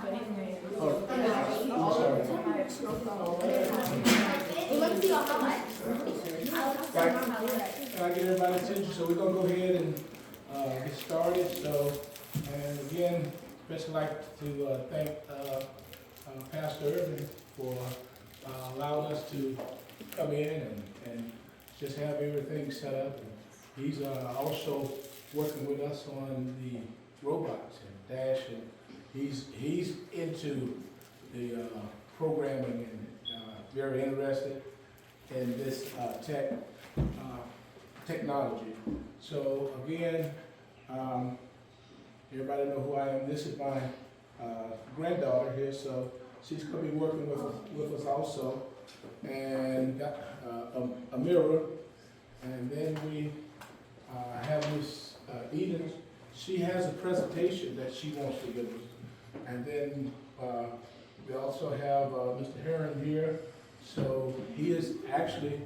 Oh, I'm sorry. Can I get everybody's attention? So we're gonna go ahead and get started. So, and again, especially like to thank Pastor Irvin for allowing us to come in and just have everything set up. And he's also working with us on the robots and Dash, and he's into the programming and very interested in this technology. So again, everybody know who I am. This is my granddaughter here, so she's going to be working with us also, and got a mirror. And then we have Miss Eden. She has a presentation that she wants to give us. And then we also have Mr. Heron here. So he actually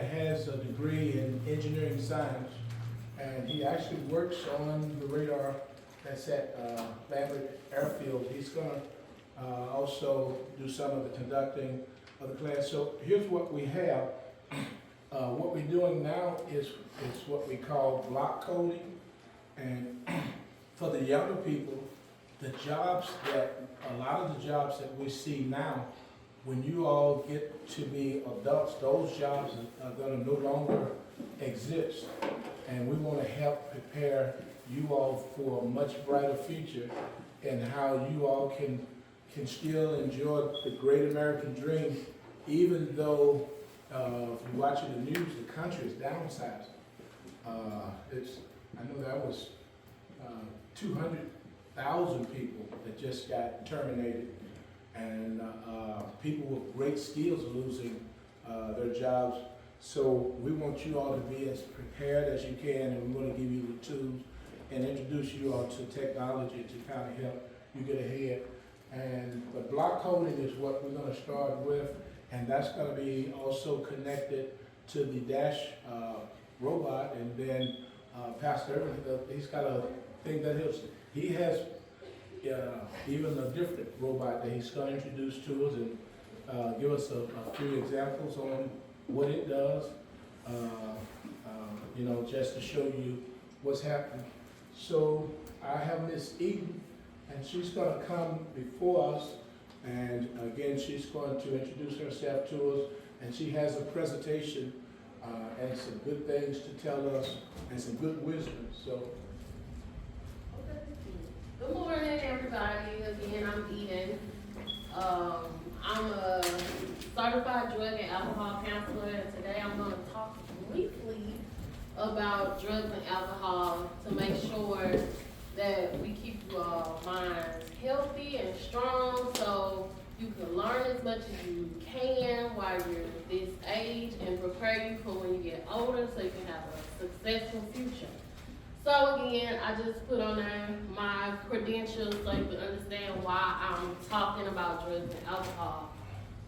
has a degree in engineering science, and he actually works on the radar that's at Lambert Airfield. He's going to also do some of the conducting of the class. So here's what we have. What we're doing now is what we call block coding. And for the younger people, a lot of the jobs that we see now, when you all get to be adults, those jobs are going to no longer exist. And we want to help prepare you all for a much brighter future, and how you all can still enjoy the great American dream, even though if you're watching the news, the country is downsizing. I know that was 200,000 people that just got terminated, and people with great skills are losing their jobs. So we want you all to be as prepared as you can, and we're going to give you the tools and introduce you all to technology to kind of help you get ahead. And the block coding is what we're going to start with, and that's going to be also connected to the Dash robot. And then Pastor Irvin, he's got a thing that he has even a different robot that he's going to introduce to us and give us a few examples on what it does, just to show you what's happening. So I have Miss Eden, and she's going to come before us, and again, she's going to introduce herself to us, and she has a presentation and some good things to tell us and some good wisdom. So. Good morning, everybody. Again, I'm Eden. I'm a certified drug and alcohol counselor, and today I'm going to talk briefly about drugs and alcohol to make sure that we keep your minds healthy and strong, so you can learn as much as you can while you're this age, and prepare you for when you get older so you can have a successful future. So again, I just put on there my credentials so you can understand why I'm talking about drugs and alcohol.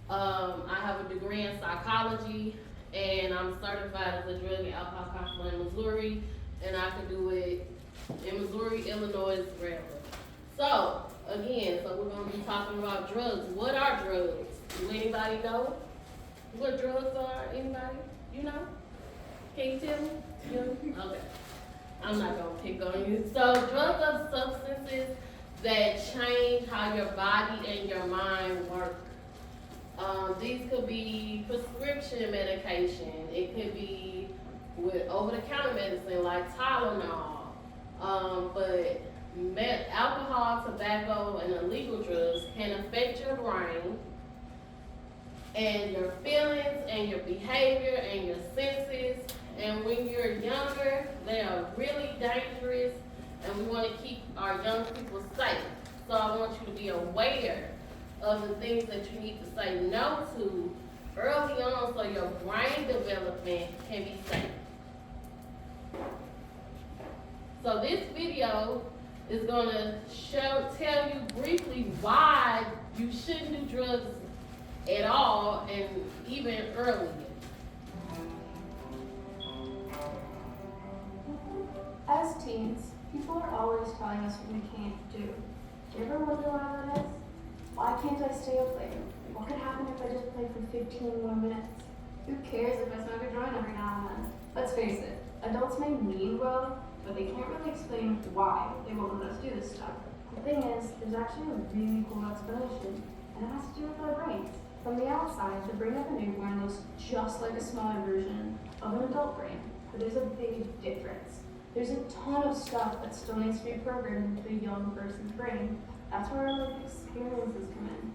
I have a degree in psychology, and I'm certified as a drug and alcohol counselor in Missouri, and I can do it in Missouri, Illinois, Maryland. So again, we're going to be talking about drugs. What are drugs? Do anybody know what drugs are? Anybody? You know? Can you tell me? You? Okay. I'm not going to pick on you. So drugs are substances that change how your body and your mind work. These could be prescription medication. It could be with over-the-counter medicine like Tylenol. But alcohol, tobacco, and illegal drugs can affect your brain and your feelings and your behavior and your senses. And when you're younger, they are really dangerous, and we want to keep our young people safe. So I want you to be aware of the things that you need to say no to early on so your brain development can be safe. So this video is going to tell you briefly why you shouldn't do drugs at all, and even early. As teens, people are always telling us what we can't do. They You ever wonder why that is? Why can't I stay up later? What could happen if I just play for 15 more minutes? Who cares if I smoke a joint every now and then? Let's face it, adults may mean well, but they can't really explain why they won't let us do this stuff. The thing is, there's actually a really cool explanation, and it has to do with our brains. From the outside, the brain of a newborn looks just like a smaller version of an adult brain, but there's a big difference. There's a ton of stuff that still needs to be programmed into a young person's brain. That's where our life experiences come in.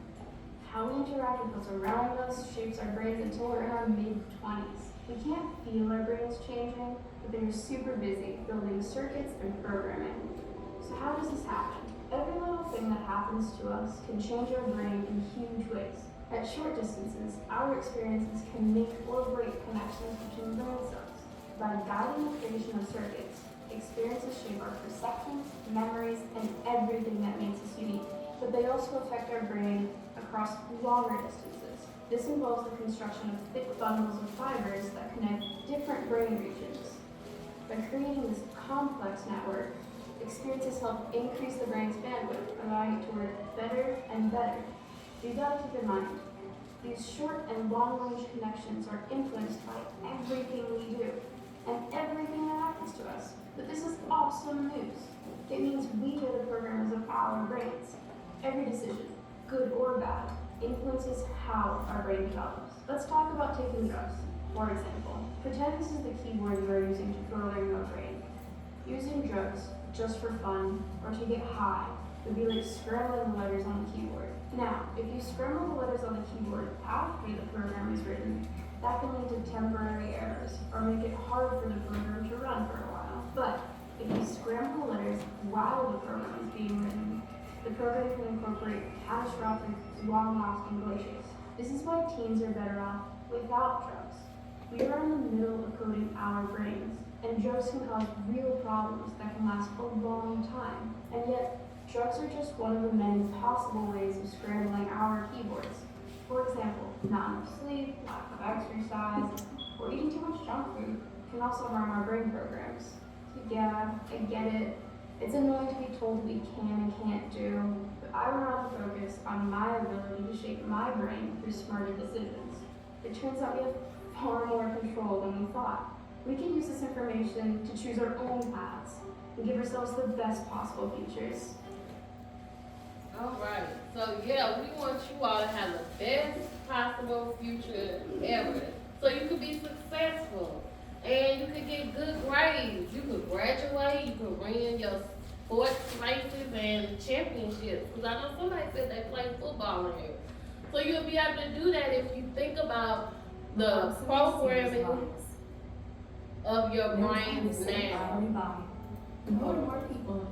How we interact with what's around us shapes our brains until we're in our mid-20s. We can't feel our brains changing, but they're super busy building circuits and programming. So how does this happen? Every little thing that happens to us can change our brain in huge ways. At short distances, our experiences can make or break connections between brain cells. By guiding the creation of circuits, experiences shape our perceptions, memories, and everything that makes us unique. But they also affect our brain across longer distances. This involves the construction of thick bundles of fibers that connect different brain regions. By creating this complex network, experiences help increase the brain's bandwidth, allowing it to work better and better. You gotta keep in mind, these short and long-range connections are influenced by everything we do and everything that happens to us. But this is awesome news. It means we are the programmers of our brains. Every decision, good or bad, influences how our brain develops. Let's talk about taking drugs. For example, pretend this is the keyboard you are using to further your brain. Using drugs just for fun or to get high would be like scrambling the letters on the keyboard. Now, if you scramble the letters on the keyboard after the program is written, that can lead to temporary errors or make it hard for the program to run for a while. But if you scramble the letters while the program is being written, the program can incorporate catastrophic, long-lasting glitches. This is why teens are better off without drugs. We are in the middle of coding our brains, and drugs can cause real problems that can last a long time. And yet, drugs are just one of the many possible ways of scrambling our keyboards. For example, not enough sleep, lack of exercise, or eating too much junk food can also harm our brain programs. So yeah, I get it. It's annoying to be told what we can and can't do, but I would rather focus on my ability to shape my brain through smarter decisions. It turns out we have far more control than we thought. We can use this information to choose our own paths and give ourselves the best possible futures. Alright, so yeah, we want you all to have the best possible future ever. So you could be successful and you could get good grades. You could graduate, you could win your sports races and championships. Because I know somebody said they play football in here. So you'll be able to do that if you think about the programming of your brains now. More people.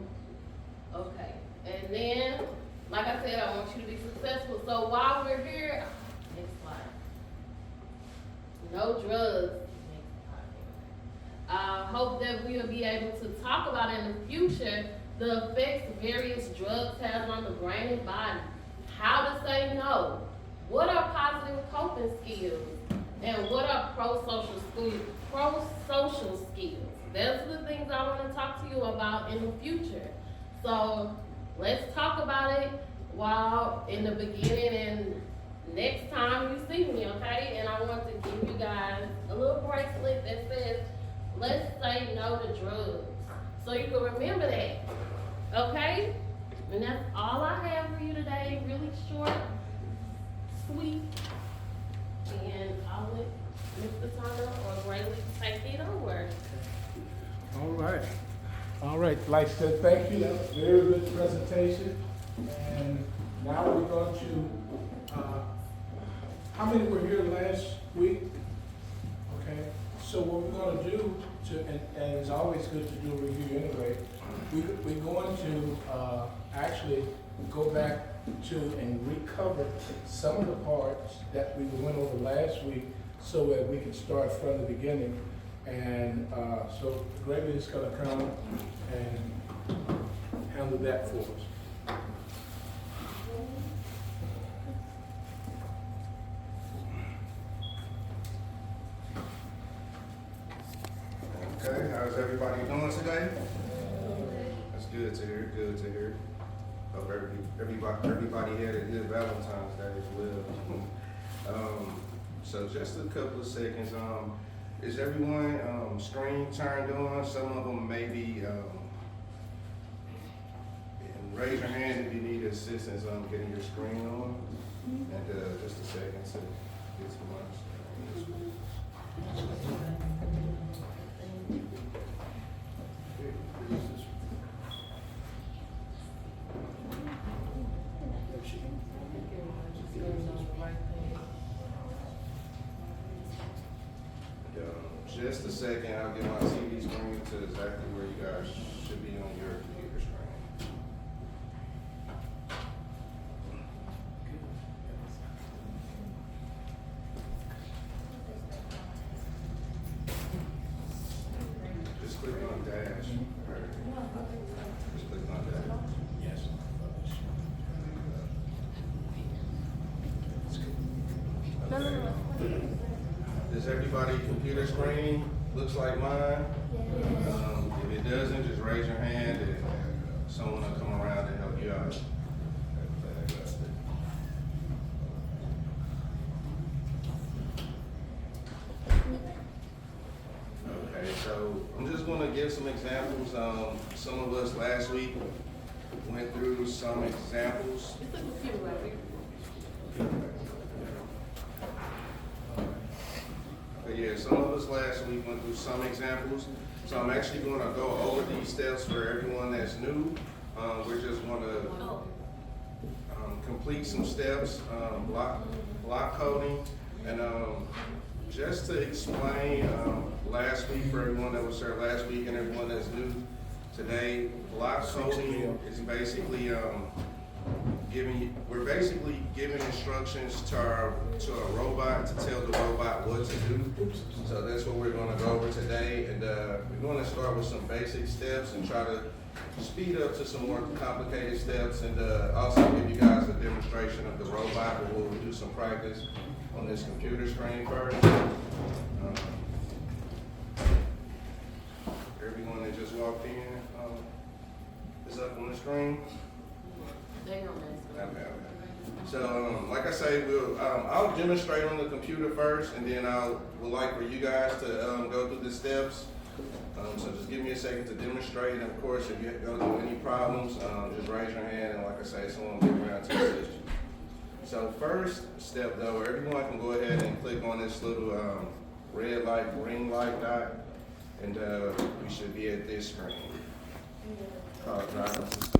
Okay, and then, like I said, I want you to be successful. So while we're here, it's like, no drugs. I hope that we'll be able to talk about in the future the effects various drugs have on the brain and body, how to say no, what are positive coping skills, and what are pro-social skills. Those are the things I want to talk to you about in the future. So let's talk about it while in the beginning and next time you see me, okay? And I want to give you guys a little bracelet that says, let's say no to drugs. So you can remember that, okay? And that's all I have for you today, really short, sweet, and I'll let Mr. Turner or Braylon take it over. All right, like I said, thank you, that was a very good presentation. And now we're going to, how many were here last week? Okay, so what we're going to do, and it's always good to do a review anyway, we're going to actually go back to and recover some of the parts that we went over last week so that we can start from the beginning. And so Gregory is going to come and handle that for us. Okay, how's everybody doing today? That's good to hear, good to hear. Hope everybody had a good Valentine's Day as well. So just a couple of seconds. Is everyone screen turned on? Some of them maybe. And raise your hand if you need assistance on getting your screen on. And just a second to get to my screen. Just a second, I'll get my TV screen to exactly where you guys should be on your computer screen. Just click on dash. Just click on dash. Yes. Okay. Does everybody computer screen looks like mine? If it doesn't, just raise your hand and someone will come around and help you out. Okay, so I'm just going to give some examples. Some of us last week went through some examples. It's a computer right here. But yeah, some of us last week went through some examples. So I'm actually going to go over these steps for everyone that's new. We're just going to complete some steps, block coding, and just to explain last week for everyone that was there last week and everyone that's new today, block coding is basically we're basically giving instructions to a robot to tell the robot what to do. So that's what we're going to go over today, and we're going to start with some basic steps and try to speed up to some more complicated steps, and also give you guys a demonstration of the robot, but we'll do some practice on this computer screen first. Everyone that just walked in is up on the screen. They on that. Okay. So, like I say, I'll demonstrate on the computer first, and then would like for you guys to go through the steps. So just give me a second to demonstrate, and of course, if you go through any problems, just raise your hand, and like I say, someone will get around to assist you. So first step, though, everyone can go ahead and click on this little red light, green light dot, and we should be at this screen called driver assistance.